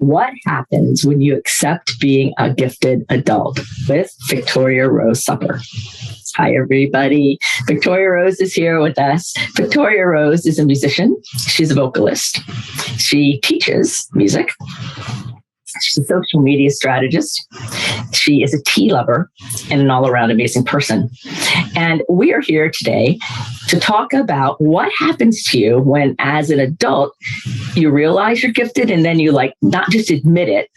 What happens when you accept being a gifted adult with Victoria Rose Supper. Hi, everybody. Victoria Rose is here with us. Victoria Rose is a musician. She's a vocalist. She teaches music. She's a social media strategist. She is a tea lover and an all-around amazing person. And we are here today to talk about what happens to you when, as an adult, you realize you're gifted and then you not just admit it,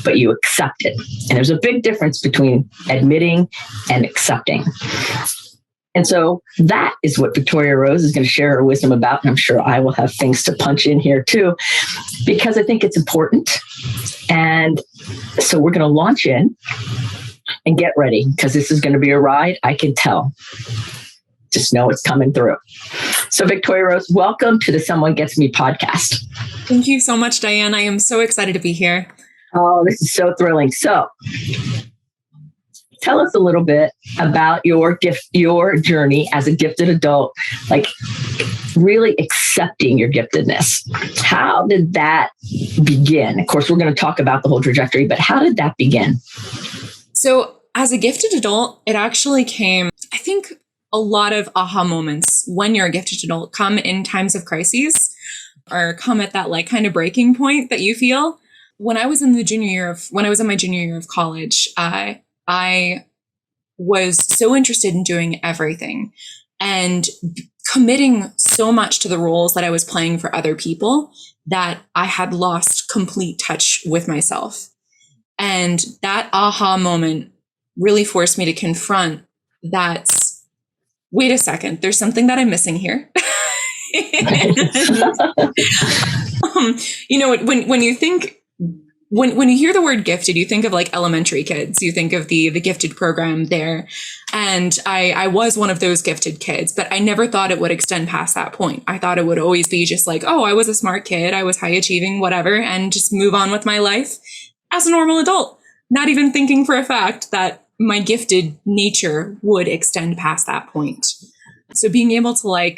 but you accept it. And there's a big difference between admitting and accepting. And so that is what Victoria Rose is going to share her wisdom about. And I'm sure I will have things to punch in here too, because I think it's important. And so we're going to launch in and get ready, because this is going to be a ride. I can tell. Just know it's coming through. So Victoria Rose, welcome to the Someone Gets Me podcast. Thank you so much, Diane. I am so excited to be here. Oh, this is so thrilling. So tell us a little bit about your journey as a gifted adult, really accepting your giftedness. How did that begin? Of course, we're going to talk about the whole trajectory, but how did that begin? So as a gifted adult, it actually came, I think a lot of aha moments when you're a gifted adult come in times of crises, or come at that kind of breaking point that you feel. When I was in my junior year of college, I was so interested in doing everything and committing so much to the roles that I was playing for other people that I had lost complete touch with myself. And that aha moment really forced me to confront that, wait a second, there's something that I'm missing here. When you think, when you hear the word gifted, you think of elementary kids, you think of the gifted program there. And I was one of those gifted kids, but I never thought it would extend past that point. I thought it would always be just I was a smart kid, I was high achieving, whatever, and just move on with my life as a normal adult, not even thinking for a fact that my gifted nature would extend past that point. So being able to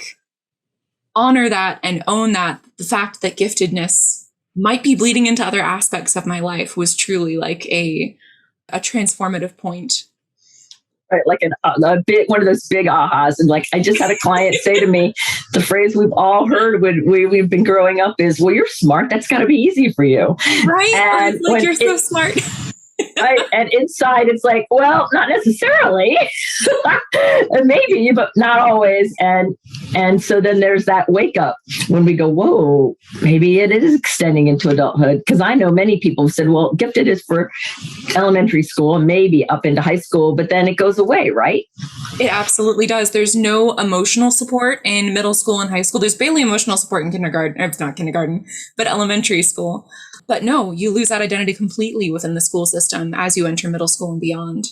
honor that and own that, the fact that giftedness might be bleeding into other aspects of my life was truly a transformative point. Right, one of those big ahas. And I just had a client say to me, the phrase we've all heard when we've been growing up is, well, you're smart. That's got to be easy for you. Right? And you're so smart. Right. And inside it's well, not necessarily. Maybe, but not always. And so then there's that wake up when we go, whoa, maybe it is extending into adulthood. Because I know many people have said, well, gifted is for elementary school and maybe up into high school, but then it goes away, right? It absolutely does. There's no emotional support in middle school and high school. There's barely emotional support in kindergarten. It's not kindergarten, but elementary school. But no, you lose that identity completely within the school system as you enter middle school and beyond.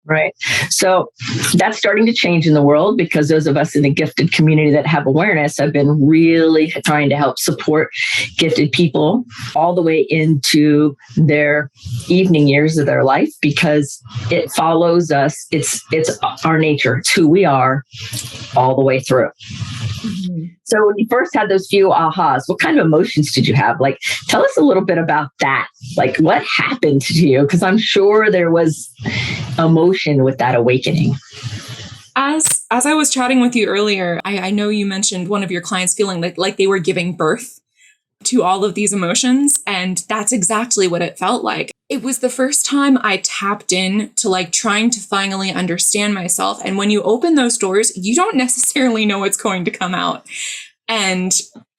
Right. So that's starting to change in the world, because those of us in the gifted community that have awareness have been really trying to help support gifted people all the way into their evening years of their life, because it follows us. It's our nature. It's who we are all the way through. Mm-hmm. So when you first had those few ahas, what kind of emotions did you have? Tell us a little bit about that. What happened to you? Because I'm sure there was emotion with that awakening. As I was chatting with you earlier, I know you mentioned one of your clients feeling like they were giving birth to all of these emotions. And that's exactly what it felt like. It was the first time I tapped in to trying to finally understand myself. And when you open those doors, you don't necessarily know what's going to come out. And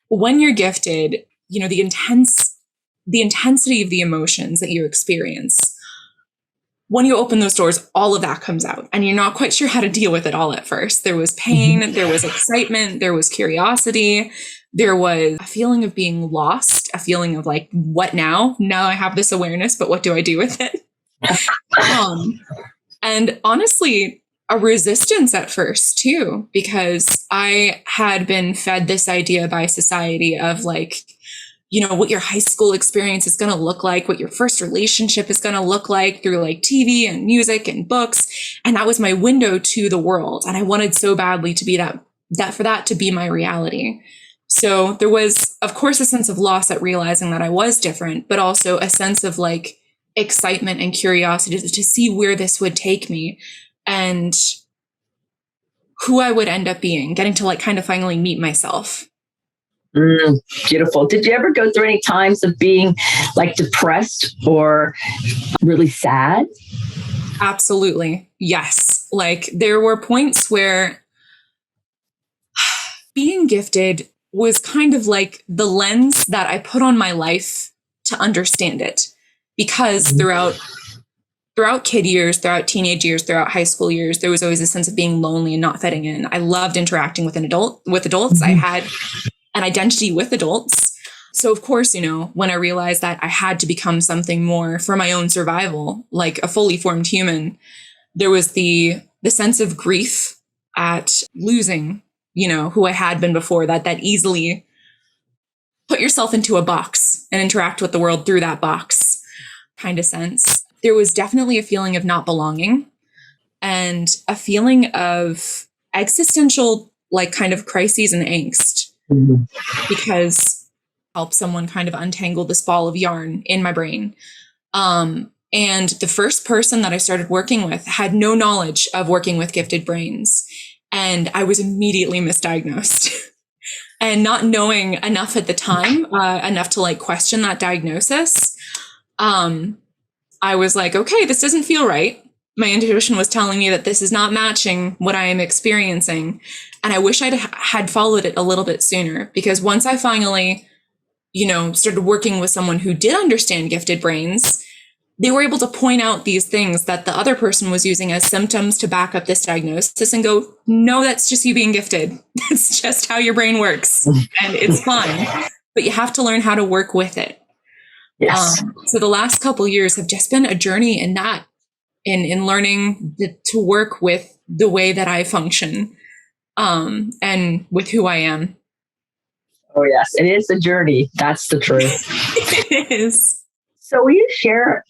when you're gifted, the intensity of the emotions that you experience, when you open those doors, all of that comes out and you're not quite sure how to deal with it all at first. There was pain, there was excitement, there was curiosity, there was a feeling of being lost, a feeling of what now? Now I have this awareness, but what do I do with it? And honestly, a resistance at first too, because I had been fed this idea by society of what your high school experience is going to look like, what your first relationship is going to look like through TV and music and books. And that was my window to the world. And I wanted so badly to be that for that to be my reality. So there was, of course, a sense of loss at realizing that I was different, but also a sense of like excitement and curiosity to see where this would take me and who I would end up being, getting to like kind of finally meet myself. Beautiful. Did you ever go through any times of being like depressed or really sad? Absolutely. Yes. Like there were points where being gifted was kind of like the lens that I put on my life to understand it. Because throughout kid years, throughout teenage years, throughout high school years, there was always a sense of being lonely and not fitting in. I loved interacting with adults. Mm-hmm. I had an identity with adults. So of course, when I realized that I had to become something more for my own survival, like a fully formed human, there was the sense of grief at losing, who I had been before, that easily put yourself into a box and interact with the world through that box kind of sense. There was definitely a feeling of not belonging and a feeling of existential, like kind of crises and angst, because help someone kind of untangle this ball of yarn in my brain. And the first person that I started working with had no knowledge of working with gifted brains. And I was immediately misdiagnosed. And not knowing enough at the time, enough to like question that diagnosis, I was like, okay, this doesn't feel right. My intuition was telling me that this is not matching what I am experiencing. And I wish I had followed it a little bit sooner, because once I finally, started working with someone who did understand gifted brains, they were able to point out these things that the other person was using as symptoms to back up this diagnosis and go, no, that's just you being gifted. That's just how your brain works. And it's fine. But you have to learn how to work with it. Yes. So the last couple of years have just been a journey in that, in learning to work with the way that I function, and with who I am. Oh, yes. It is a journey. That's the truth. It is. So will you share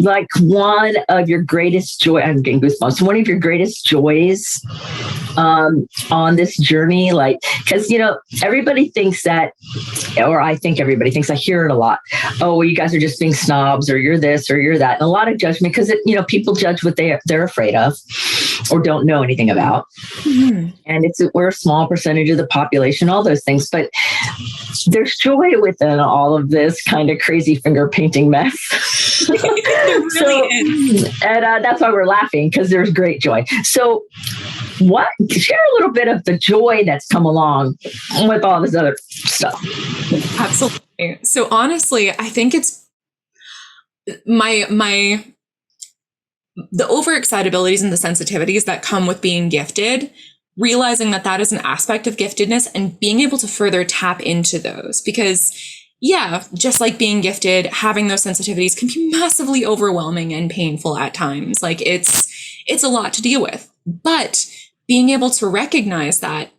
like one of your greatest joy? I'm getting goosebumps. One of your greatest joys on this journey, like, because everybody thinks that, or I think everybody thinks, I hear it a lot. Oh, well, you guys are just being snobs, or you're this, or you're that, and a lot of judgment, because people judge what they're afraid of or don't know anything about, and we're a small percentage of the population, all those things, but there's joy within all of this kind of crazy finger painting mess. It really is. And that's why we're laughing, because there's great joy. So share a little bit of the joy that's come along with all this other stuff. Absolutely. So honestly, I think it's the overexcitabilities and the sensitivities that come with being gifted, realizing that is an aspect of giftedness and being able to further tap into those. Because just like being gifted, having those sensitivities can be massively overwhelming and painful at times. Like it's a lot to deal with, but being able to recognize that,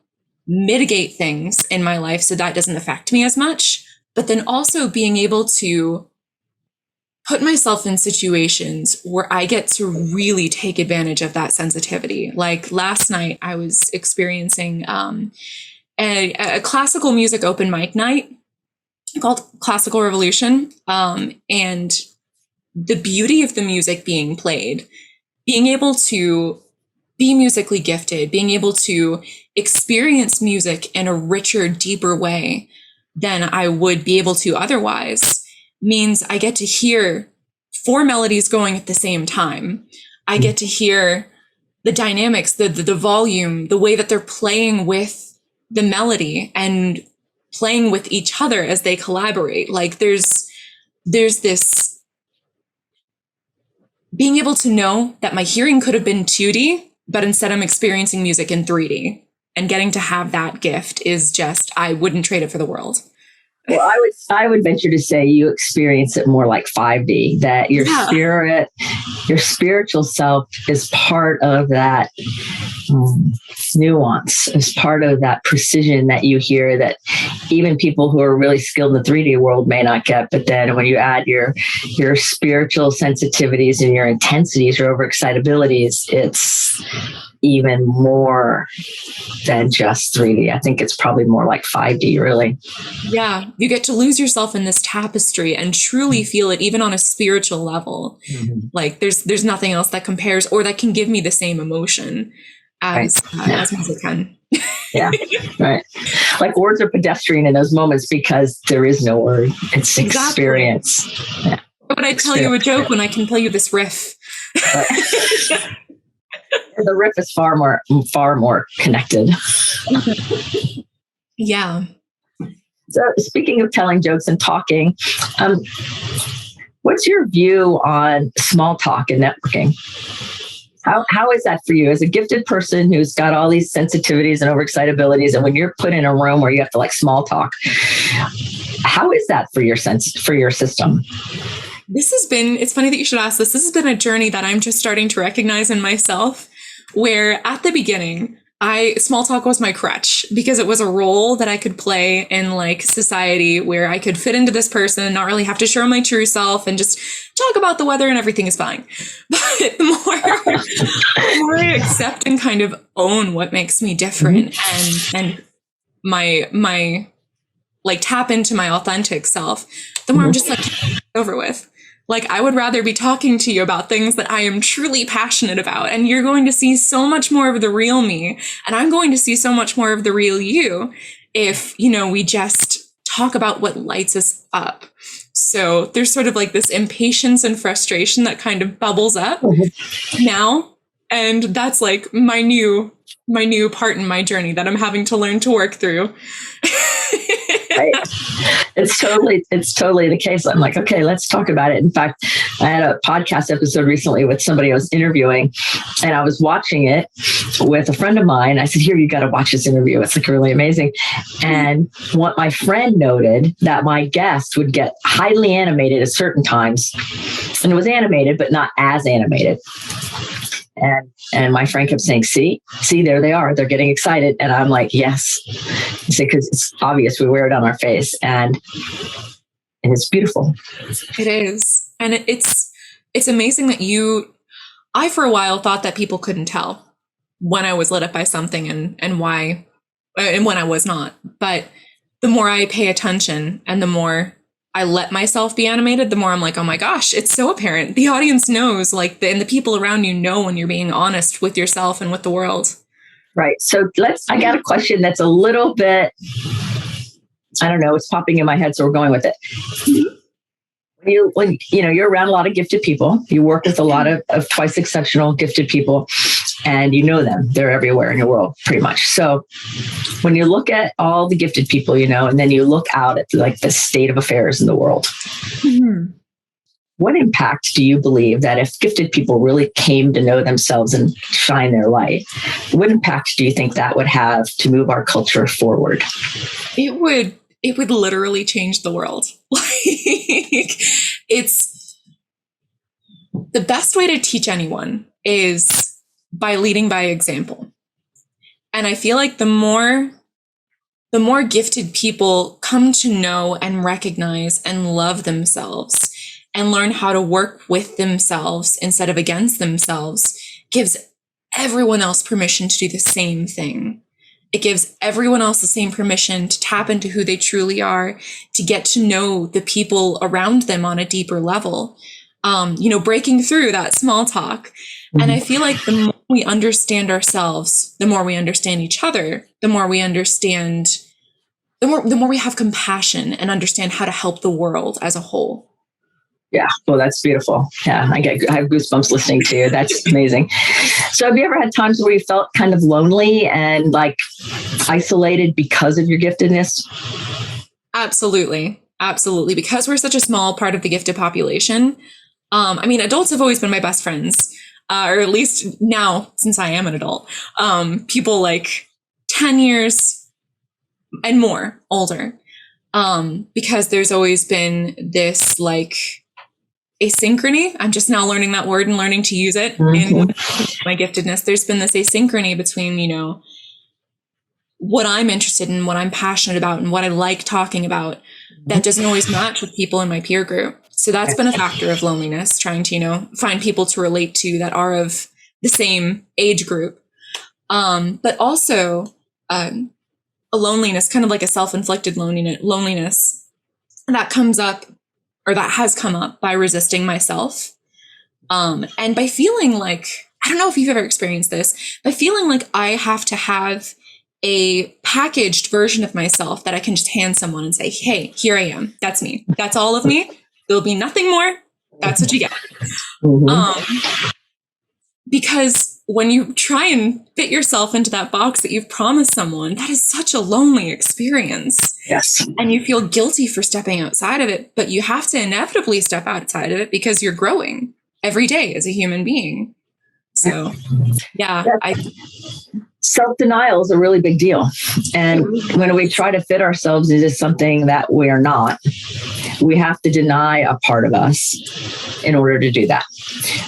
mitigate things in my life so that doesn't affect me as much, but then also being able to put myself in situations where I get to really take advantage of that sensitivity. Like last night, I was experiencing a classical music open mic night called Classical Revolution. And the beauty of the music being played, being able to be musically gifted, being able to experience music in a richer, deeper way than I would be able to otherwise, means I get to hear 4 melodies going at the same time. I get to hear the dynamics, the volume, the way that they're playing with the melody and playing with each other as they collaborate. Like there's this being able to know that my hearing could have been 2D, but instead I'm experiencing music in 3D, and getting to have that gift is just, I wouldn't trade it for the world. Well, I would venture to say you experience it more like 5D, that your spirit, your spiritual self is part of that nuance, is part of that precision that you hear that even people who are really skilled in the 3D world may not get. But then when you add your spiritual sensitivities and your intensities, your overexcitabilities, even more than just 3D. I think it's probably more like 5D, really. Yeah, you get to lose yourself in this tapestry and truly feel it, even on a spiritual level. Mm-hmm. Like there's nothing else that compares or that can give me the same emotion as music can. Yeah, right. Like words are pedestrian in those moments because there is no word. It's experience. Yeah. But I tell you a joke when I can play you this riff. The riff is far more connected. Yeah. So speaking of telling jokes and talking, what's your view on small talk and networking? How is that for you as a gifted person who's got all these sensitivities and overexcitabilities, and when you're put in a room where you have to like small talk, how is that for your system? It's funny that you should ask this. This has been a journey that I'm just starting to recognize in myself, where at the beginning, small talk was my crutch because it was a role that I could play in like society where I could fit into this person and not really have to show my true self and just talk about the weather and everything is fine. But the more I accept and kind of own what makes me different and my like tap into my authentic self, the more I'm just like over with. Like, I would rather be talking to you about things that I am truly passionate about. And you're going to see so much more of the real me. And I'm going to see so much more of the real you if, we just talk about what lights us up. So there's sort of like this impatience and frustration that kind of bubbles up now. And that's like my new part in my journey that I'm having to learn to work through. Right. It's totally the case. I'm like, okay, let's talk about it. In fact, I had a podcast episode recently with somebody I was interviewing, and I was watching it with a friend of mine. I said, here, you got to watch this interview. It's like really amazing. And what my friend noted that my guest would get highly animated at certain times, and it was animated, but not as animated. And my friend kept saying, see, there they are. They're getting excited. And I'm like, yes, because it's obvious we wear it on our face and it's beautiful. It is. And it's amazing that I, for a while, thought that people couldn't tell when I was lit up by something and why, and when I was not. But the more I pay attention and the more I let myself be animated, the more I'm like, oh my gosh, it's so apparent. The audience knows, and the people around you know when you're being honest with yourself and with the world. Right. So I got a question that's a little bit, I don't know, it's popping in my head, so we're going with it. When you're around a lot of gifted people, you work with a lot of twice exceptional gifted people, and you know them. They're everywhere in your world, pretty much. So when you look at all the gifted people, and then you look out at like the state of affairs in the world, what impact do you believe that if gifted people really came to know themselves and shine their light, what impact do you think that would have to move our culture forward? It would literally change the world. It's the best way to teach anyone is by leading by example. And I feel like the more gifted people come to know and recognize and love themselves and learn how to work with themselves instead of against themselves, gives everyone else permission to do the same thing. It gives everyone else the same permission to tap into who they truly are, to get to know the people around them on a deeper level, breaking through that small talk. Mm-hmm. And I feel like the more we understand ourselves, the more we understand each other, the more we understand, the more we have compassion and understand how to help the world as a whole. Yeah. Well, that's beautiful. Yeah. I have goosebumps listening to you. That's amazing. So have you ever had times where you felt kind of lonely and like isolated because of your giftedness? Absolutely. Absolutely. Because we're such a small part of the gifted population. Adults have always been my best friends, or at least now, since I am an adult, people like 10 years and more older, because there's always been this like asynchrony. I'm just now learning that word and learning to use it in my giftedness. There's been this asynchrony between, what I'm interested in, what I'm passionate about, and what I like talking about that doesn't always match with people in my peer group. So that's been a factor of loneliness, trying to, find people to relate to that are of the same age group. But also a loneliness, kind of like a self-inflicted loneliness that comes up, or that has come up, by resisting myself. And by feeling like, I don't know if you've ever experienced this, by feeling like I have to have a packaged version of myself that I can just hand someone and say, hey, here I am. That's me. That's all of me. There'll be nothing more. That's what you get. Because when you try and fit yourself into that box that you've promised someone, that is such a lonely experience. Yes. And you feel guilty for stepping outside of it, but you have to inevitably step outside of it because you're growing every day as a human being. So, yeah. Self-denial is a really big deal. And when we try to fit ourselves into something that we're not, we have to deny a part of us in order to do that,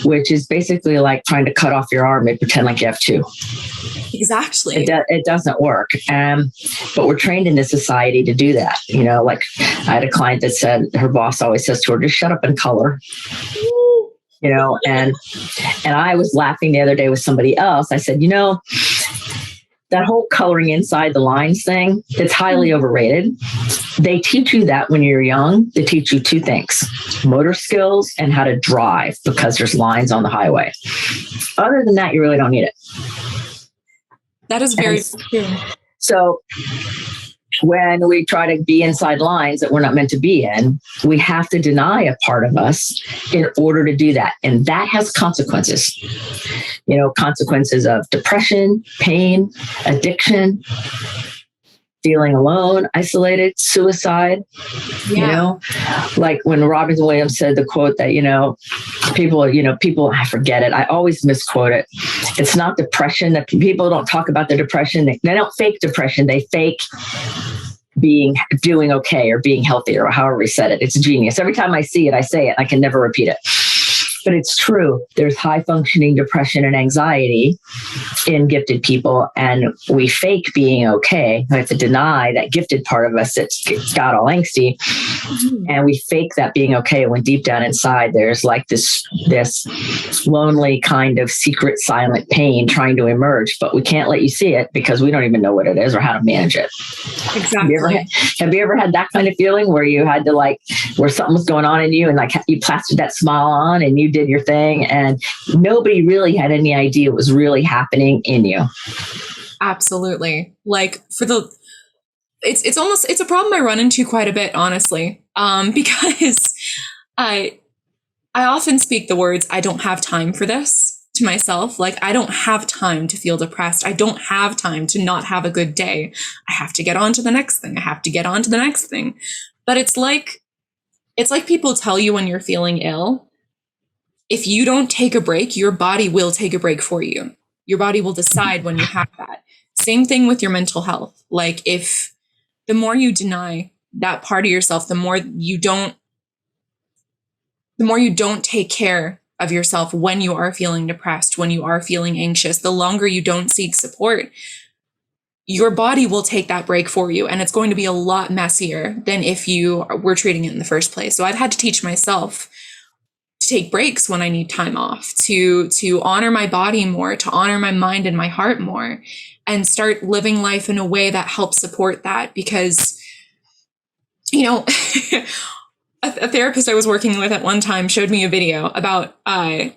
which is basically like trying to cut off your arm and pretend like you have two. Exactly. It doesn't work. But we're trained in this society to do that. You know, like I had a client that said her boss always says to her, just shut up and color. You know, and I was laughing the other day with somebody else. I said, you know, that whole coloring inside the lines thing, it's highly overrated. They teach you that when you're young. They teach you two things: motor skills and how to drive, because there's lines on the highway. Other than that, you really don't need it. That is very true. So when we try to be inside lines that we're not meant to be in, we have to deny a part of us in order to do that. And that has consequences. You know, consequences of depression, pain, addiction, feeling alone, isolated, suicide. Yeah. You know, like when Robin Williams said the quote that, people, I forget it. I always misquote it. It's not depression. That people don't talk about the depression. They don't fake depression. They fake doing okay or being healthy, or however we said it. It's genius. Every time I see it, I say it. I can never repeat it. But it's true. There's high functioning depression and anxiety in gifted people, and we fake being okay. We have to deny that gifted part of us that's got all angsty, and we fake that being okay when deep down inside there's like this lonely kind of secret silent pain trying to emerge, but we can't let you see it because we don't even know what it is or how to manage it. Exactly. Have you ever had that kind of feeling where you had to where something was going on in you and you plastered that smile on and you did your thing and nobody really had any idea what was really happening in you? Absolutely. It's a problem I run into quite a bit, honestly, because I often speak the words, I don't have time for this, to myself. Like, I don't have time to feel depressed. I don't have time to not have a good day. I have to get on to the next thing. I have to get on to the next thing. But it's like people tell you when you're feeling ill, if you don't take a break, your body will take a break for you. Your body will decide when you have that. Same thing with your mental health. Like, if the more you deny that part of yourself, the more you don't take care of yourself when you are feeling depressed, when you are feeling anxious, the longer you don't seek support, your body will take that break for you. And it's going to be a lot messier than if you were treating it in the first place. So I've had to teach myself to take breaks when I need time off, to honor my body more, to honor my mind and my heart more, and start living life in a way that helps support that. Because, a therapist I was working with at one time showed me a video about an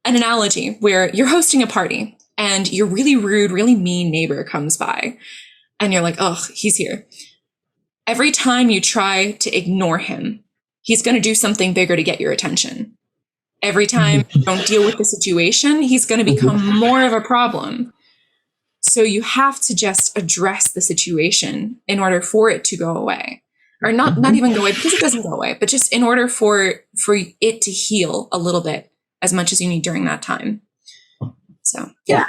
analogy where you're hosting a party and your really rude, really mean neighbor comes by and you're like, oh, he's here. Every time you try to ignore him, he's going to do something bigger to get your attention. Every time you don't deal with the situation, he's going to become more of a problem. So you have to just address the situation in order for it to go away. Or not even go away, because it doesn't go away, but just in order for it to heal a little bit as much as you need during that time. So, yeah.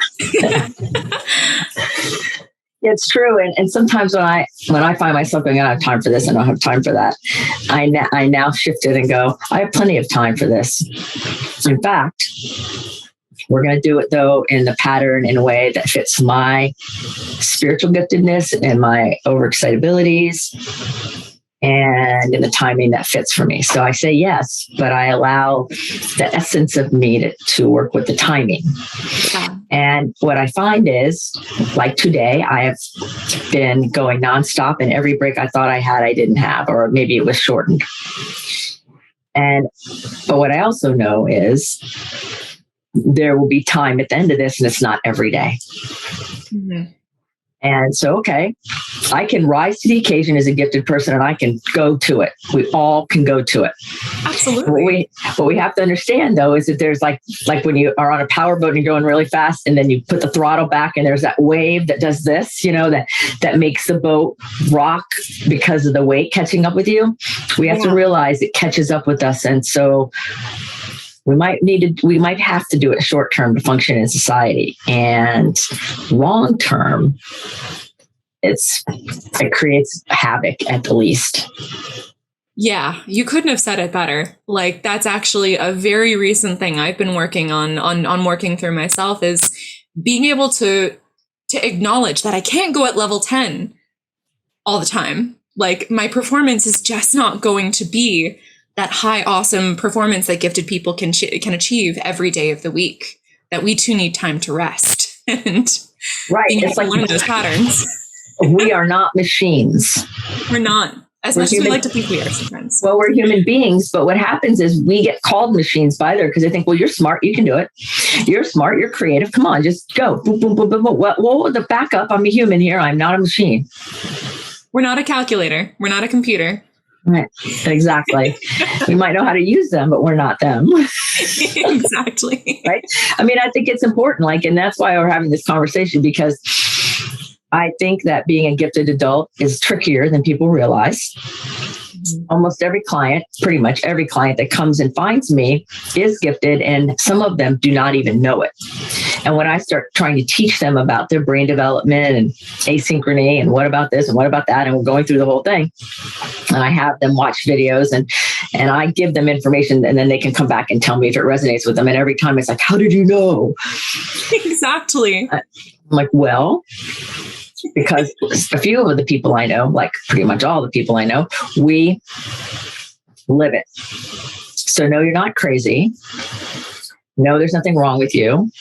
It's true. And sometimes when I find myself going, I don't have time for this, I don't have time for that, I now shift it and go, I have plenty of time for this. In fact, we're going to do it, though, in the pattern in a way that fits my spiritual giftedness and my overexcitabilities and in the timing that fits for me. So I say yes, but I allow the essence of me to work with the timing. Yeah. And what I find is, like today, I have been going nonstop, and every break I thought I had, I didn't have, or maybe it was shortened. But what I also know is there will be time at the end of this, and it's not every day. Mm-hmm. And so, okay, I can rise to the occasion as a gifted person, and I can go to it. We all can go to it. Absolutely. What we have to understand, though, is that there's like when you are on a power boat and you're going really fast, and then you put the throttle back, and there's that wave that does this, that makes the boat rock because of the weight catching up with you. We have to realize it catches up with us, and so we might have to do it short term to function in society, and long term, it creates havoc at the least. Yeah, you couldn't have said it better. Like, that's actually a very recent thing I've been working on working through myself, is being able to acknowledge that I can't go at level 10 all the time. Like, my performance is just not going to be that high, awesome performance that gifted people can achieve every day of the week. That we too need time to rest and being able to learn those patterns. We are not machines. We're not. As much as we like to think we are sometimes. Well, we're human beings, but what happens is we get called machines by there because they think, well, you're smart, you can do it. You're smart, you're creative. Come on, just go. Boom, boom, boom, boom, boom. Well, the backup, I'm a human here. I'm not a machine. We're not a calculator. We're not a computer. Right. Exactly. We might know how to use them, but we're not them. Exactly. Right. I mean, I think it's important, and that's why we're having this conversation, because I think that being a gifted adult is trickier than people realize. Almost every client, pretty much every client that comes and finds me is gifted, and some of them do not even know it. And when I start trying to teach them about their brain development and asynchrony and what about this and what about that, and we're going through the whole thing, and I have them watch videos and I give them information, and then they can come back and tell me if it resonates with them. And every time it's like, how did you know? Exactly. I'm like, well, because a few of the people I know, like pretty much all the people I know, we live it. So no, you're not crazy. No, there's nothing wrong with you.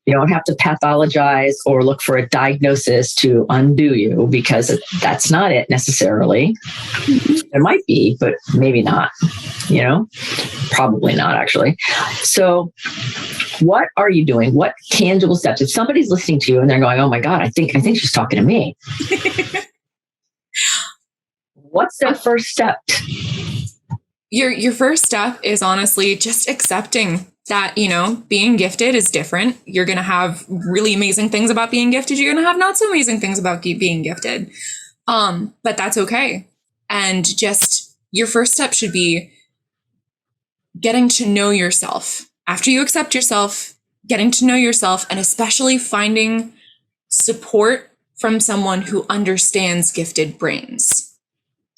You don't have to pathologize or look for a diagnosis to undo you, because that's not it necessarily. It might be, but maybe not, probably not actually. So what are you doing? What tangible steps? If somebody's listening to you and they're going, oh my God, I think she's talking to me. What's their first step? Your first step is honestly just accepting that, being gifted is different. You're going to have really amazing things about being gifted. You're going to have not so amazing things about being gifted. But that's okay. And just your first step should be getting to know yourself. After you accept yourself, getting to know yourself, and especially finding support from someone who understands gifted brains.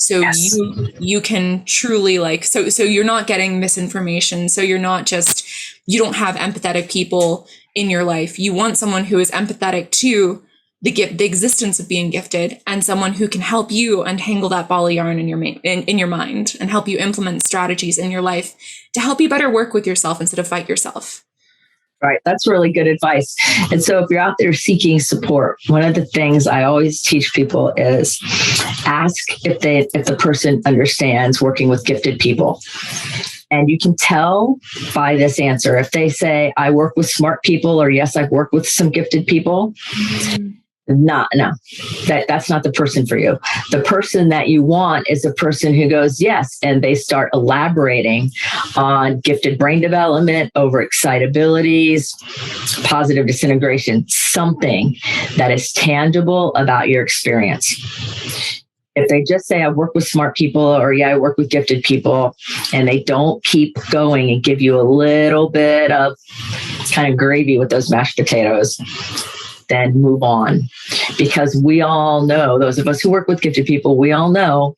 So yes. you can truly so you're not getting misinformation. So you don't have empathetic people in your life. You want someone who is empathetic to the existence of being gifted, and someone who can help you untangle that ball of yarn in your mind and help you implement strategies in your life to help you better work with yourself instead of fight yourself. Right. That's really good advice. And so if you're out there seeking support, one of the things I always teach people is ask if the person understands working with gifted people. And you can tell by this answer. If they say, I work with smart people, or yes, I've worked with some gifted people. No, that's not the person for you. The person that you want is the person who goes, yes, and they start elaborating on gifted brain development, overexcitabilities, positive disintegration, something that is tangible about your experience. If they just say, I work with smart people, or yeah, I work with gifted people, and they don't keep going and give you a little bit of kind of gravy with those mashed potatoes, then move on. Because we all know, those of us who work with gifted people, we all know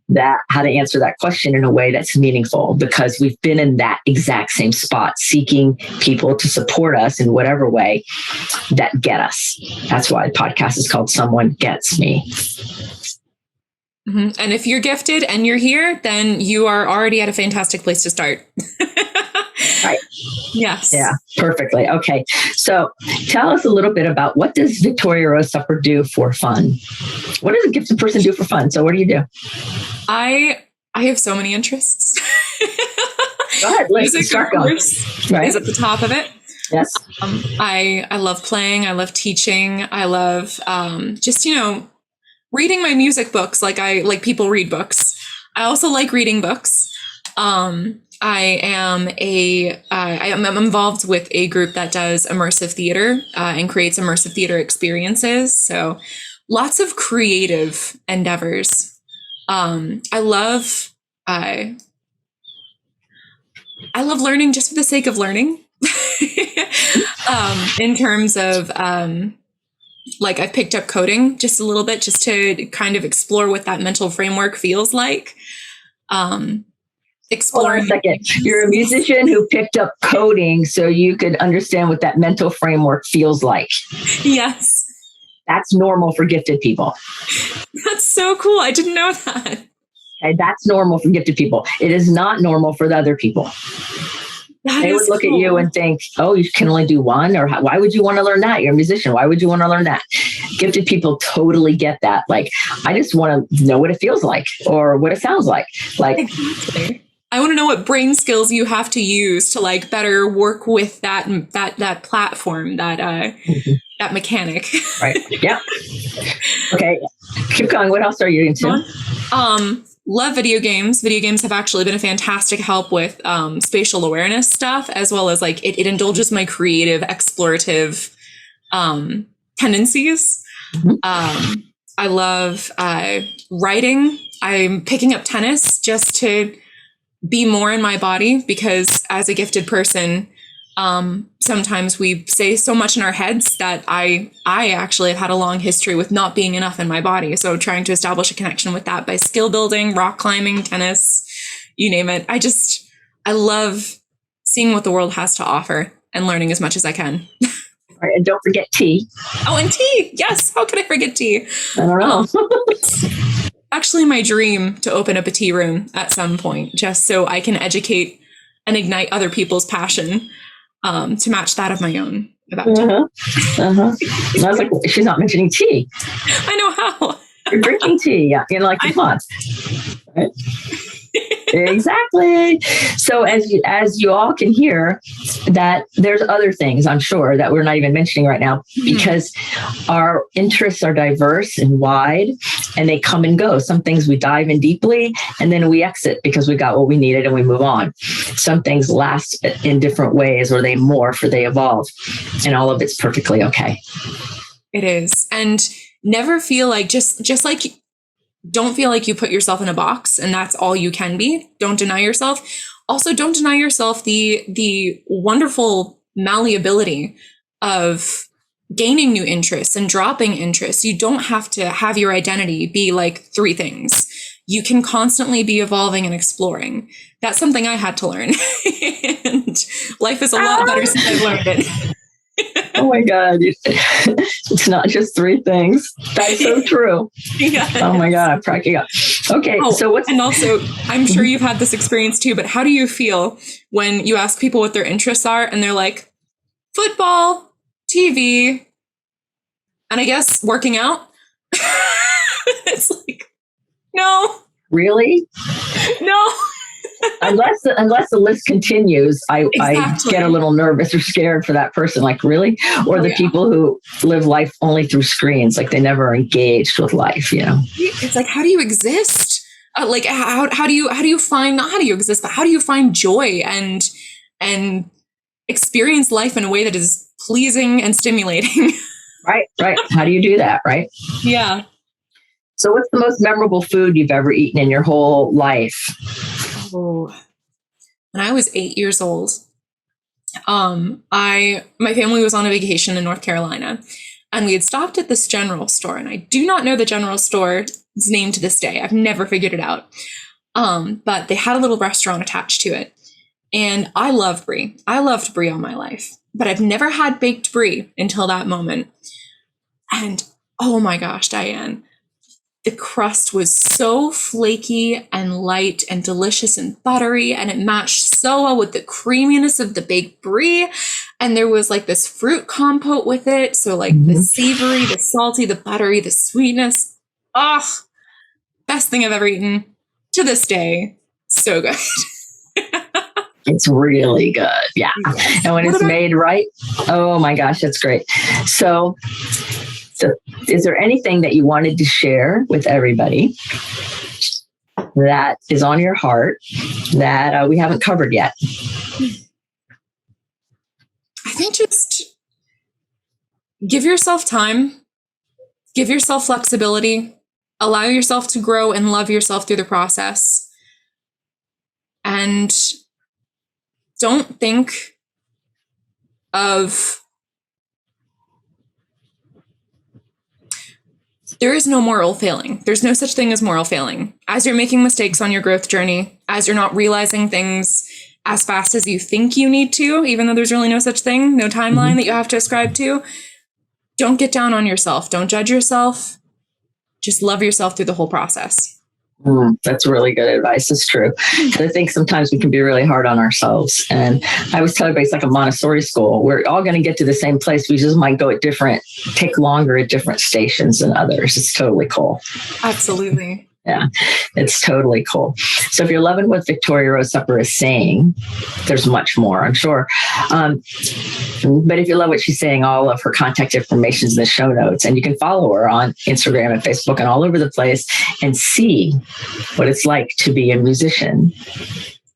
that how to answer that question in a way that's meaningful, because we've been in that exact same spot, seeking people to support us in whatever way that get us. That's why the podcast is called Someone Gets Me. And if you're gifted and you're here, then you are already at a fantastic place to start. Right. Yes. Yeah, perfectly. Okay. So tell us a little bit about, what does Victoria Rose Supper do for fun? What does a gifted person do for fun? So what do you do? I have so many interests. Go ahead. Music, Start of going. course, Right. is at the top of it. Yes. I love playing. I love teaching. I love just, reading my music books like people read books. I also like reading books. I am I'm involved with a group that does immersive theater and creates immersive theater experiences. So lots of creative endeavors. I love learning just for the sake of learning. In terms of I've picked up coding just a little bit, just to kind of explore what that mental framework feels like. Exploring. Hold on a second. You're a musician who picked up coding so you could understand what that mental framework feels like. Yes. That's normal for gifted people. That's so cool. I didn't know that. Okay, that's normal for gifted people. It is not normal for the other people. They would look at you and think, oh, you can only do one? Or why would you want to learn that? You're a musician. Why would you want to learn that? Gifted people totally get that. Like, I just want to know what it feels like or what it sounds like. Like, exactly. I want to know what brain skills you have to use to better work with that platform, that mechanic. Right. Yeah. Okay. Keep going. What else are you into? Love video games. Video games have actually been a fantastic help with spatial awareness stuff, as well as it indulges my creative, explorative tendencies. I love writing. I'm picking up tennis just to be more in my body, because as a gifted person, sometimes we say so much in our heads that I actually have had a long history with not being enough in my body. So trying to establish a connection with that by skill building, rock climbing, tennis, you name it. I love seeing what the world has to offer and learning as much as I can. All right, and don't forget tea. Oh, and tea. Yes. How could I forget tea? I don't know. It's actually my dream to open up a tea room at some point, just so I can educate and ignite other people's passion to match that of my own about tea. I was like, she's not mentioning tea. I know how. You're drinking tea. Yeah, come on. Right? Exactly. So as you all can hear, that there's other things, I'm sure, that we're not even mentioning right now, because our interests are diverse and wide, and they come and go. Some things we dive in deeply and then we exit because we got what we needed and we move on. Some things last in different ways, or they morph or they evolve, and all of it's perfectly okay. It is. And never feel like just like, don't feel like you put yourself in a box and that's all you can be. Don't deny yourself. Also, don't deny yourself the wonderful malleability of gaining new interests and dropping interests. You don't have to have your identity be like three things. You can constantly be evolving and exploring. That's something I had to learn. And life is a lot better since I've learned it. Oh my God. It's not just three things. That's so true. Yes. Oh my God, I'm cracking up. Okay. And also, I'm sure you've had this experience too, but how do you feel when you ask people what their interests are and they're like, football, TV, and I guess working out? It's like, no. Really? No. unless the list continues, I get a little nervous or scared for that person. Like, really? Or the people who live life only through screens, like they never engaged with life, It's like, how do you exist? How do you find, not how do you exist, but how do you find joy and experience life in a way that is pleasing and stimulating? Right. How do you do that? Right. Yeah. So what's the most memorable food you've ever eaten in your whole life? Oh, when I was 8 years old, my family was on a vacation in North Carolina, and we had stopped at this general store, and I do not know the general store's name to this day. I've never figured it out. But they had a little restaurant attached to it, and I love brie. I loved brie all my life, but I've never had baked brie until that moment. And oh my gosh, Diane, The crust was so flaky and light and delicious and buttery, and it matched so well with the creaminess of the baked brie. And there was like this fruit compote with it. So like the savory, the salty, the buttery, the sweetness. Oh, best thing I've ever eaten to this day. So good. It's really good. Yeah. And when it's made right, oh my gosh, that's great. So is there anything that you wanted to share with everybody that is on your heart that we haven't covered yet? I think just give yourself time, give yourself flexibility, allow yourself to grow and love yourself through the process. And don't think of, there is no moral failing. There's no such thing as moral failing. As you're making mistakes on your growth journey, as you're not realizing things as fast as you think you need to, even though there's really no such thing, no timeline that you have to ascribe to, don't get down on yourself. Don't judge yourself. Just love yourself through the whole process. That's really good advice. It's true. I think sometimes we can be really hard on ourselves. And I always tell everybody it's like a Montessori school. We're all going to get to the same place. We just might go at take longer at different stations than others. It's totally cool. Absolutely. Yeah, it's totally cool. So if you're loving what Victoria Rose Supper is saying, there's much more, I'm sure. But if you love what she's saying, all of her contact information is in the show notes. And you can follow her on Instagram and Facebook and all over the place and see what it's like to be a musician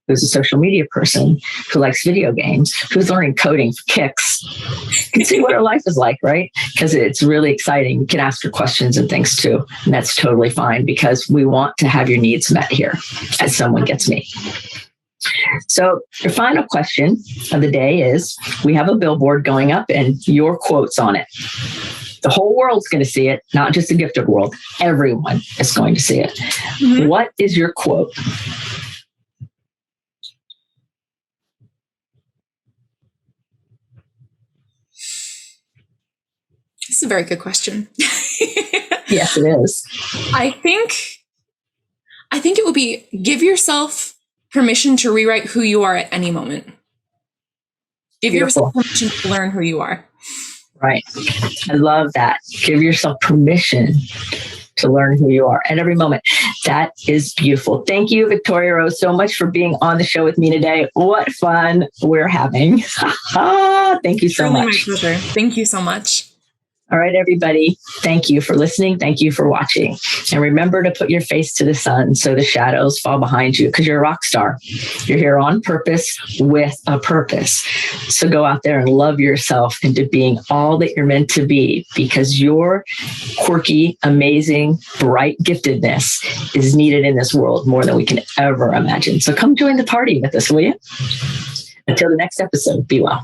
who's a social media person, who likes video games, who's learning coding for kicks. You can see what her life is like, right? Because it's really exciting. You can ask her questions and things too. And that's totally fine because we want to have your needs met here as Someone Gets Me. So your final question of the day is, we have a billboard going up and your quote's on it. The whole world's going to see it, not just the gifted world. Everyone is going to see it. Mm-hmm. What is your quote? This is a very good question. Yes, it is. I think it would be, give yourself permission to rewrite who you are at any moment. Give yourself permission to learn who you are. Right. I love that. Give yourself permission to learn who you are at every moment. That is beautiful. Thank you, Victoria Rose, so much for being on the show with me today. What fun we're having. Thank you so much. My pleasure. Thank you so much. All right, everybody. Thank you for listening. Thank you for watching. And remember to put your face to the sun so the shadows fall behind you, because you're a rock star. You're here on purpose with a purpose. So go out there and love yourself into being all that you're meant to be, because your quirky, amazing, bright giftedness is needed in this world more than we can ever imagine. So come join the party with us, will you? Until the next episode, be well.